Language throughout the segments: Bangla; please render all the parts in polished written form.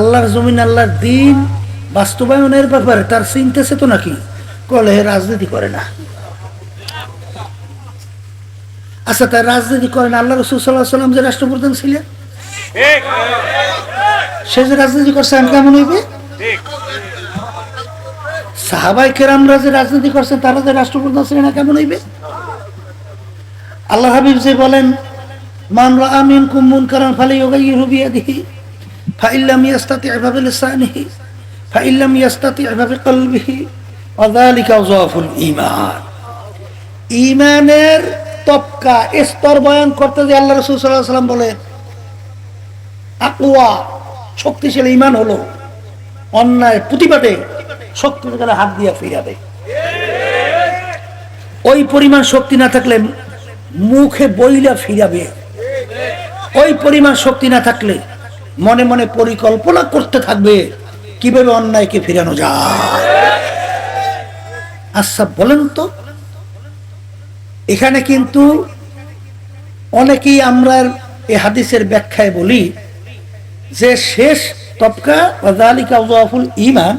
আল্লাহর জমিন আল্লাহর দিন বাস্তবায়নের ব্যাপারে তার চিন্তা তো নাকি কলে রাজনীতি করে না। আচ্ছা, তার রাজনীতি করেন আল্লাহ রাসূল সাল্লাল্লাহু আলাইহি ওয়াসাল্লাম যে রাষ্ট্রপ্রধান ছিলেন, সে যে রাজনীতি করছেন কেমন হইবে? সাহাবায়ে কেরামরা যে রাজনীতি করছেন তারা যে রাষ্ট্রপ্রধান ছিলেন না কেমন হইবে? আল্লাহ হাবিব যে বলেন, মান রাআ মিনকুম মুনকারান ফালিয়ুগাইয়িরহু বিয়াদিহি ফাইল্লাম ইয়াস্তাতি' বিলিসানিহি ফাইল্লাম ইয়াস্তাতি' বিকলবিহি ওয়া যালিকা যাফুল ঈমান। ঈমানের তবকা স্তর বয়ান করতে যে আল্লাহ রাসূল সাল্লাল্লাহু আলাইহি ওয়াসাল্লাম বলেন, আকওয়া শক্তিশালী ঈমান হলো অন্যায় প্রতিবাদে শক্তির হাত দিয়া ফিরাবে। ওই পরিমাণ শক্তি না থাকলে মুখে বইলা ফিরাবে। ওই পরিমাণ শক্তি না থাকলে মনে মনে পরিকল্পনা করতে থাকবে কিভাবে অন্যায়কে ফিরানো যায়। আচ্ছা বলেন তো, এখানে কিন্তু অনেকেই আমরা এই হাদিসের ব্যাখ্যায় বলি যে শেষ তবকা ওয়াযালিকা যাফুল ঈমান,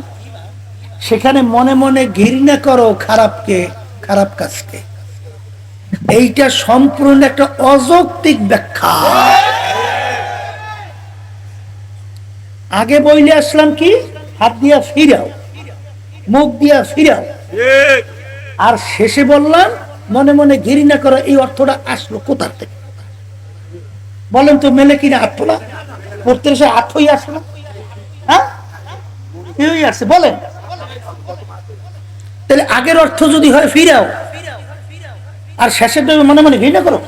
সেখানে মনে মনে ঘৃণা করো খারাপকে, খারাপ কাজকে। এইটা সম্পূর্ণ একটা অযৌক্তিক ব্যাখ্যা। আগে বইলে আসলাম কি, হাত দিয়া ফিরাও, মুখ দিয়া ফিরাও, আর শেষে বললাম মনে মনে ঘৃণা করো। এই অর্থটা আসলো কোথা থেকে বলেন তো? মেলে কিনা হাত তোলা পড়তে এসে হাত হয়ে আসে না? হ্যাঁ, আসছে বলেন। তাহলে আগের অর্থ যদি হয় ফিরাও, আর শেষেরটা মনে মনে ঘৃণা করো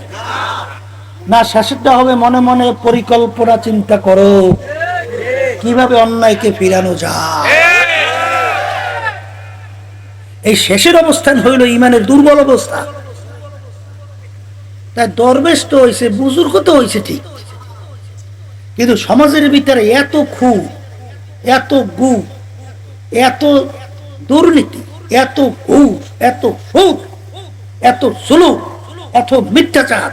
না, শেষেরটা হবে মনে মনে পরিকল্পনা চিন্তা করো কিভাবে অন্যায়কে ফিরানো যায়। এই শেষের অবস্থান হইল ইমানের দুর্বল অবস্থা। তাই দরবেশ তো হয়েছে, বুজুর্গ তো হয়েছে ঠিক, কিন্তু সমাজের ভিতরে এত খুন, এত গু, এত দুর্নীতি, এত ঘুষ, এত সুদ, এত জুলুম, এত মিথ্যাচার,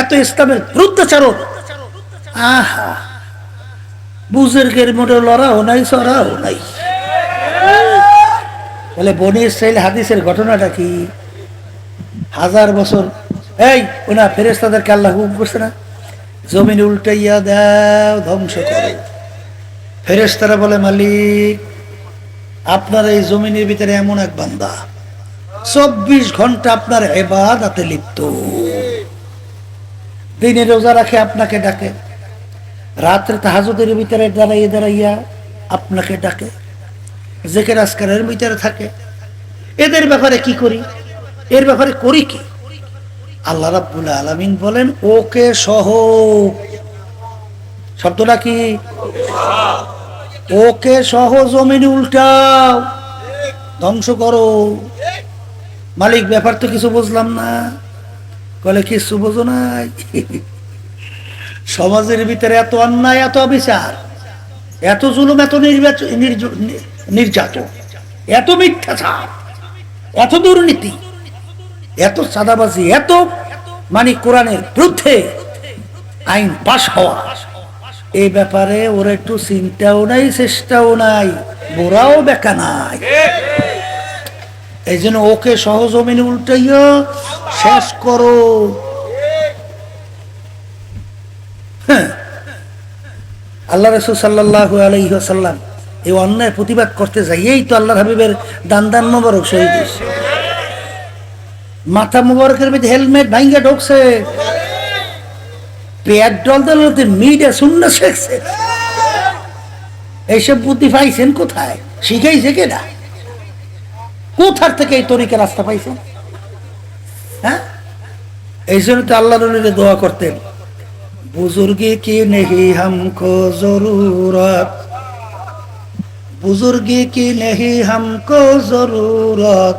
এত ইসলামের বিরুদ্ধাচারণ। আহা, বুজুর্গের মোটে লড়াও নাই, চড়াও নাই। বলে বনি ইসরাইল হাদিসের ঘটনাটা কি? 1000 বছর এই ওনা ফেরেশতাদেরকে আল্লাহ হুকুম করছে না, জমিন উল্টাইয়া দাও, ধ্বংস করো। ফেরেশতারা বলে, মালিক আপনার এই জমিনের ভিতরে এমন এক বান্দা 24 ঘন্টা আপনার ইবাদতে লিপ্ত, দিনে রোজা রাখে আপনাকে ডাকে, রাত্রে তাহাজ্জুদের ভিতরে দাঁড়াইয়া দাঁড়াইয়া আপনাকে ডাকে, জিকির আজকারের ভিতরে থাকে। এদের ব্যাপারে কি করি? এর ব্যাপারে করি কি? আল্লাহ রাব্বুল আলামিন বলেন, ওকে সহ। শব্দটা কি? ওকে সহ জমিন উল্টাও, ধ্বংস করো। মালিক ব্যাপার তো কিছু বুঝলাম না। বলে কিছু বোঝো নাই? সমাজের ভিতরে এত অন্যায়, এত অবিচার, এত জুলুম, এত নির্যাতন, এত মিথ্যাচার, এত দুর্নীতি, এত চাঁদাবাজি, এত মানে কোরআনের বিরুদ্ধে আইন পাশ হওয়া, এই ব্যাপারে ওর একটু চিন্তাও নাই, চেষ্টাও নাই, বোরাও বেকা নাই। এই জন্য ওকে সহজমিন উল্টাইয়া শেষ করো। হ্যাঁ, আল্লাহ রাসূল সাল্লাল্লাহু আলাইহি ওয়াসাল্লাম এই অন্যায় প্রতিবাদ করতে যাইয়েই তো আল্লাহর হাবিবের দান মোবারক শহীদ হয়েছে। মাথা মোবারকের মধ্যে হেলমেট ভাঙ্গা ঢুকছে, পেট ডলতে মিডে শূন্য শেখছে। এইসব বুদ্ধি পাইছেন কোথায়? শিখাইছে কেনা? কোথার থেকে এই তরিকা রাস্তা পাইছেন? হ্যাঁ, এই জন্য তো আল্লাহ নবী দোয়া করতেন, বুজুর্গি কি নেহি হামকো জরুরত, বুজুর্গি কি নেহি হামকো জরুরত,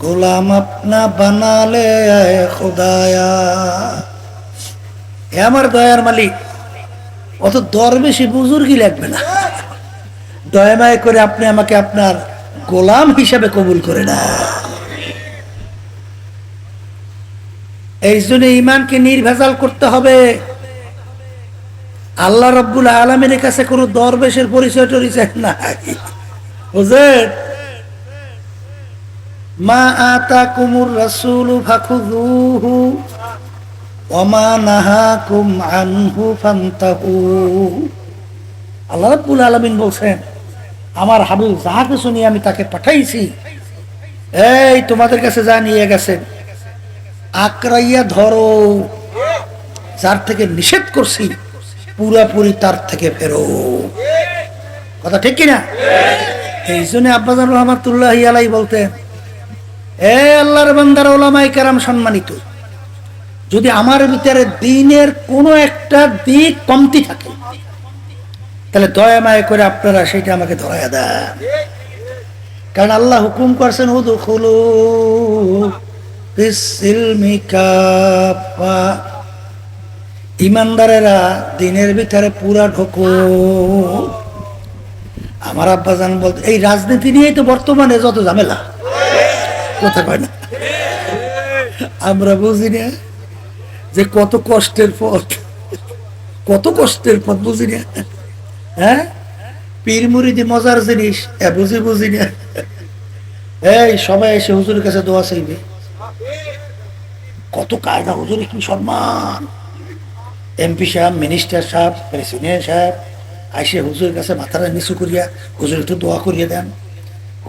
গোলাম আপনা বানালে খুদায়া। আমার দয়ার মালিক, অত দরবেশি বুজুর্গি লাগবে না, দয়াময় করে আপনি আমাকে আপনার গোলাম হিসাবে কবুল করে না। এই জন্য ইমানকে নির্ভেজাল করতে হবে। আল্লাহ রাব্বুল আলামিনের কাছে কোনো দরবেশের পরিচয় টরিচয় নাই, বুঝলেন? মা আতাকুমুর রাসূলু ফাখুযুহু ওয়া মা নাহাকুম আনহু ফান্তাহু। আল্লাহ রাব্বুল আলামিন বলছেন, আমার হাবিব যাহা কিছু নিয়ে আমি তাকে পাঠাইছি, এই তোমাদের কাছে যা নিয়ে গেছেন আকরাইয়া ধরো, যার থেকে নিষেধ করছি পুরাপুরি তার থেকে ফেরো। কথা ঠিক কিনা? এই জন্য আব্বাজান রহমাতুল্লাহি আলাইহি বলতেন, এ আল্লাহর বান্দারা, ওলামায়ে কেরাম সম্মানিত, যদি আমার ভিতরে দ্বীনের কোনো একটা দিক কমতি থাকে তাহলে দয়া মায়া করে আপনারা সেটা আমাকে ধরায়া দেন। কারণ আল্লাহ হুকুম করছেন, উদখুলু ফিস-সিলমি কাফা, ইমানদারেরা দ্বীনের ভিতরে পুরা ঢোকো। আমার আব্বাজান বলতে, এই রাজনীতি নিয়েই তো বর্তমানে যত ঝামেলা, কথা কয় না? আমরা বুঝি না যে কত কষ্টের পথ, কত কষ্টের পথ, বুঝি না? হ্যাঁ, পীর মুরিদি মজার জিনিস, বুঝি না। এই সবাই এসে হুজুরের কাছে দোয়া চাইবে, কত কায়দা, হুজুরের কি সম্মান। এমপি সাহেব, মিনিস্টার সাহেব, প্রেসিডেন্ট সাহেব আইসে হুজুরের কাছে মাথাটা নিচু করিয়া, হুজুর একটু দোয়া করিয়ে দেন।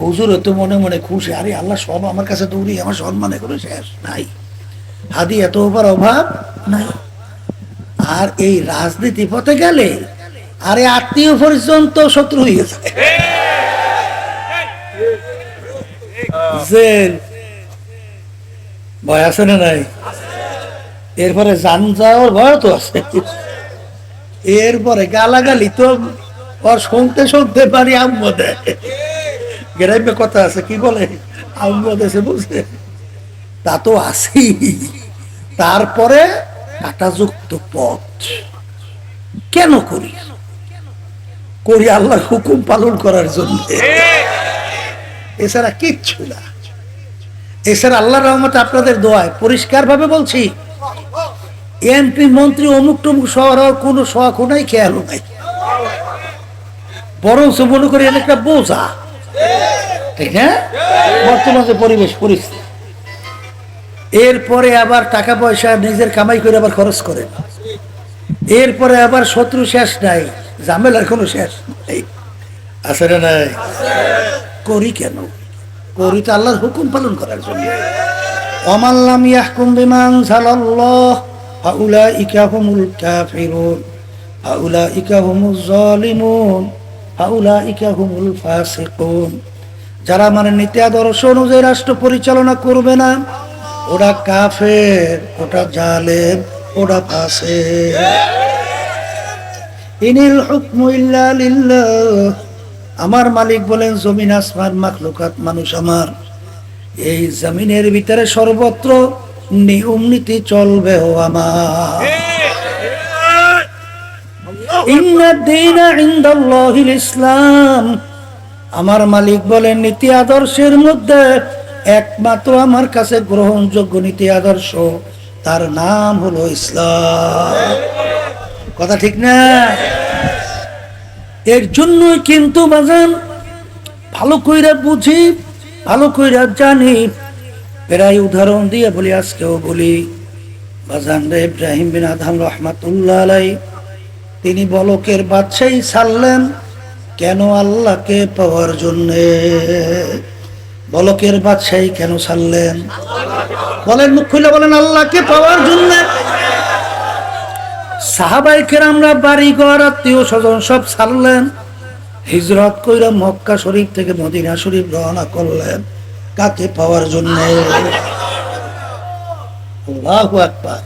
হুজুর তো মনে মনে খুশি, আরে আল্লাহ সব আমার কাছে দৌড়ি, আমার সম্মানে করে শেষ নাই, হাদি এত অভাব নাই। আর এই রাজনীতি পথে গেলে আরে আত্মীয় পর্যন্ত শত্রু হয়ে যায়, ভয় আছে না নাই? এরপরে জান যাওয়ার ভয় তো আছে, এরপরে গালাগালি তো ওর শুনতে পারি আম্মদে, গ্রামে কথা আছে, কি বলে আম্মদ এসে বুঝছে, তা তো আছি। তারপরে কাটাযুক্ত পথ কেন করি? আল্লাহর হুকুম পালন করার জন্য, এছাড়া কিচ্ছু না। এছাড়া আল্লাহর রহমতে আপনাদের দোয়ায় পরিষ্কার ভাবে বলছি, এমপি মন্ত্রী অমুক টমুক শহর হওয়ার কোনো শখ নাই, খেয়ালও নাই, বরং মনে করি একটা বোঝা, ঠিক না? বর্তমানে পরিবেশ পরিস্থিতি, এরপরে আবার টাকা পয়সা নিজের কামাই করে আবার খরচ করেন, এরপরে আবার শত্রু শেষ নাই, ঝামেলার কোনো শেষ নাই, আছে না নাই? করি কেন? করি তো আল্লাহর হুকুম পালন করার জন্য। ওমান লাম ইয়াহকুম বিমা আনজালাল্লাহ ফাউলাইকা হুমুল কাফিরুন ফাউলাইকা হুমুজ জালিমুন ফাউলাইকা হুমুল ফাসিকুন। যারা মানে নীতি আদর্শ অনুযায়ী রাষ্ট্র পরিচালনা করবে না, ওরা কাফের, ওটা জালেম, ওরা ফাসিক। ইনিল হুকমু ইল্লা লিল্লাহ, আমার মালিক বলেন, জমিন আসমান মাখলুকাত মানুষ আমার, এই জমিনের ভিতরে সর্বত্র নিয়ম নীতি চলবে ও আমার। ইন্নাদ দীনা ইনদাল্লাহিল ইসলাম, আমার মালিক বলেন, নীতি আদর্শের মধ্যে একমাত্র আমার কাছে গ্রহণযোগ্য নীতি আদর্শ, তার নাম হলো ইসলাম। কথা ঠিক না? এর জন্যই কিন্তু বাজান ভালো কইরা বুঝি, ভালো কইরা জানি, প্রায় উদাহরণ দিয়ে বলি, আজকেও বলি, বাজান রে, ইব্রাহিম বিন আদহাম রহমাতুল্লাহ আলাইহি, তিনি বলকের বাদশাহী ছাড়লেন কেন? আল্লাহকে পাওয়ার জন্যে। বলকের বাদশাহী কেন ছাড়লেন? বলেন, মুখ খুলে বলেন, আল্লাহকে পাওয়ার জন্যে। সাহাবায়ে কেরামরা বাড়ি ঘর আত্মীয় স্বজন সব ছাড়লেন, হিজরত কইরা মক্কা শরীফ থেকে মদিনা শরীফ রওনা করলেন, কাকে পাওয়ার জন্য? আল্লাহু আকবার।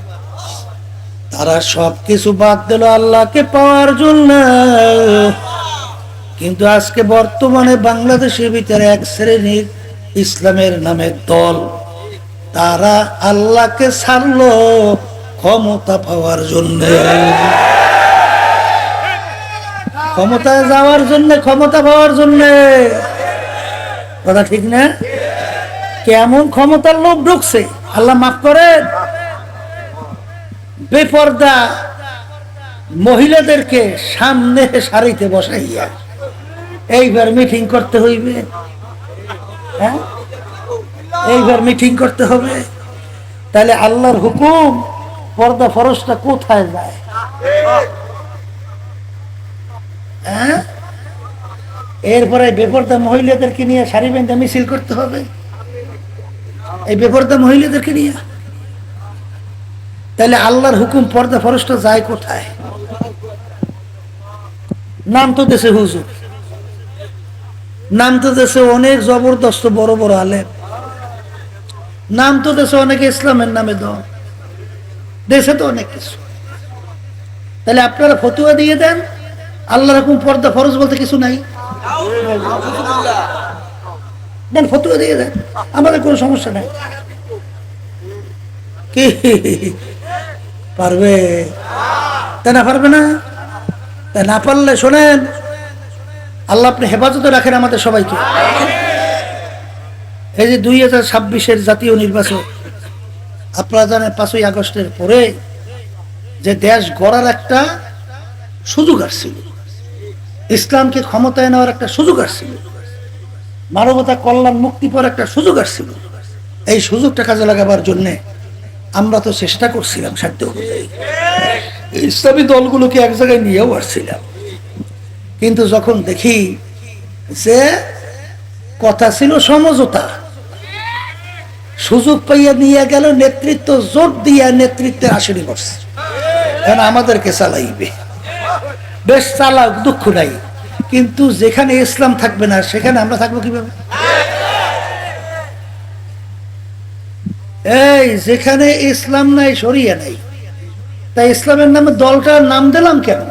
তারা সব কিছু বাদ দিল আল্লাহকে পাওয়ার জন্য। কিন্তু আজকে বর্তমানে বাংলাদেশের ভিতরে এক শ্রেণীর ইসলামের নামে দল, তারা আল্লাহকে ছাড়লো ক্ষমতা পাওয়ার জন্য, ক্ষমতায় যাওয়ার জন্য, ক্ষমতা পাওয়ার জন্য। কথা ঠিক না? কেমন ক্ষমতার লোভ ঢুকছে, আল্লাহ মাফ করে। বেপর্দা মহিলাদেরকে সামনে সারিতে বসাইয়া এইবার মিটিং করতে হইবে। হ্যাঁ, এইবার মিটিং করতে হবে। তাহলে আল্লাহর হুকুম পর্দা ফরজটা কোথায় যায়? হ্যাঁ, এরপরে বেপর্দা মহিলাদেরকে নিয়ে সারি বেঁধে মিছিল করতে হবে, এই বেপর্দা মহিলাদেরকে নিয়ে। তাহলে আল্লাহর হুকুম পর্দা ফরজটা যায় কোথায়? নাম তো দেশে হুজুর, নাম তো দেশে অনেক জবরদস্ত বড় বড় আলেম, নাম তো দেশে অনেকে ইসলামের নামে দল, দেশে তো অনেক কিছু। তাহলে আপনারা ফতুয়া দিয়ে দেন আল্লাহর হুকুম পর্দা ফরজ বলতে কিছু নাই, দেন ফতুয়া দিয়ে দেন, আমাদের কোনো সমস্যা নাই। কি পারবে? তা না পারবে না? তা না পারলে শোনেন, আল্লাহ আপনি হেফাজতে রাখেন আমাদের সবাইকে। এই যে 2026-এর জাতীয় নির্বাচন, আপনারা জানেন 5ই আগস্টের পরে যে দেশ গড়ার একটা সুযোগ আসছিল, ইসলামকে ক্ষমতায় নেওয়ার একটা সুযোগ আসছিল, মানবতা কল্যাণ মুক্তি পাওয়ার একটা সুযোগ আসছিল। এই সুযোগটা কাজে লাগাবার জন্যে আমরা তো চেষ্টা করছিলাম সাধ্য অনুযায়ী, ইসলামী দলগুলোকে এক জায়গায় নিয়েও আসছিলাম। কিন্তু যখন দেখি যে কথা ছিল সমঝোতা, সুযোগ পাইয়া নিয়ে গেল নেতৃত্ব, জোর দিয়া নেতৃত্বের আসনে বসছে, কারণ আমাদেরকে চালাইবে। বেশ চালাক, দুঃখ নাই, কিন্তু যেখানে ইসলাম থাকবে না সেখানে আমরা থাকবো কিভাবে? এই যেখানে ইসলাম নাই, শরিয়া নাই, তাই ইসলামের নামে দলটার নাম দিলাম কেন?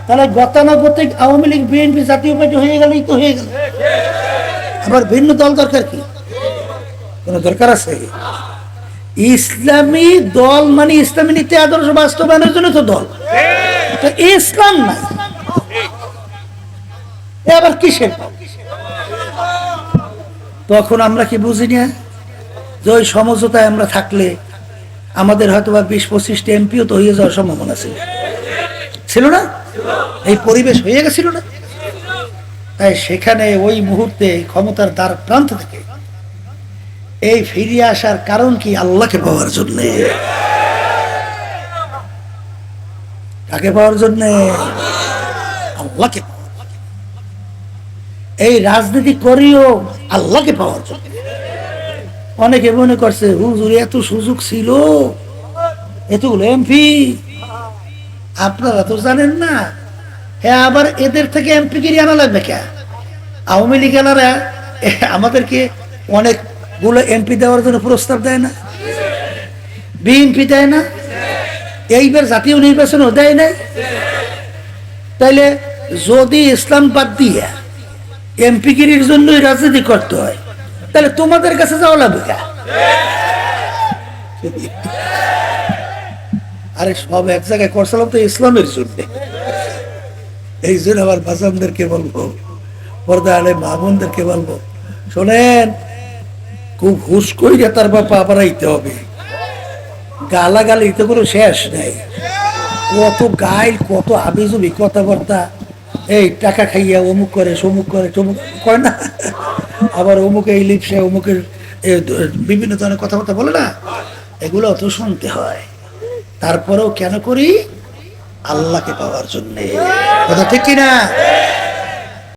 তাহলে গতানুগতিক আওয়ামী লীগ, বিএনপি, জাতীয় পার্টি হয়ে গেলেই তো হয়ে গেল, আবার ভিন্ন দল দরকার কি? কোন দরকার আছে? ইসলামী দল মানে ইসলামী নীতি আদর্শ বাস্তবায়নের জন্য তো দল, তো ইসলাম নাই, আবার কিসের? তখন আমরা কি বুঝি না যে ওই সমঝোতায় আমরা থাকলে আমাদের হয়তো বা 20-25টা এমপিও তো হয়ে যাওয়ার সম্ভাবনা ছিল, ছিল না? এই পরিবেশ হয়ে গেছিল না? তাই সেখানে ওই মুহূর্তে ক্ষমতার দ্বার প্রান্ত থেকে এই ফিরিয়ে আসার কারণ কি? আল্লাহকে পাওয়ার জন্য। কাকে পাওয়ার জন্য? আল্লাহকে। এই রাজনীতি করিও আল্লাহকে পাওয়ার জন্য। অনেকে মনে করছে হুজুর এত সুযোগ ছিল, এতগুলো এমপি, আপনারা তো জানেন না। হ্যাঁ, আবার এদের থেকে এমপি গিরি আনা লাগবে কে? আওয়ামী লীগ এনারা আমাদেরকে অনেকগুলো এমপি দেওয়ার জন্য প্রস্তাব দেয় না? বিএনপি দেয় না? এইবার জাতীয় নির্বাচনও দেয় নাই। তাইলে যদি ইসলাম বাদ দিয়ে এমপি গিরির জন্যই রাজনীতি করতে হয়, তাহলে তোমাদের কাছে যাওয়া লাগবে কে? আরে সব এক জায়গায় করছিলাম তো ইসলামের জন্য। এই জন্য আবার বাজানদেরকে বলবো, পর্দা আলে মামুনদেরকে বলবো, শোনেন, খুব হুশ কইরা তার বাপা বাড়াইতে হবে। গালাগালি তো কোনো শেষ নেই, কত গাইল, কত আবিজুবি কথাবার্তা। এই টাকা খাইয়া অমুক করে, সমুক করে, তমুক করে না, আবার অমুক এই লিপসে অমুকের বিভিন্ন ধরনের কথাবার্তা বলে না, এগুলো তো শুনতে হয়। তারপরেও কেন করি? আল্লাহকে পাওয়ার জন্য। কথা ঠিক কিনা?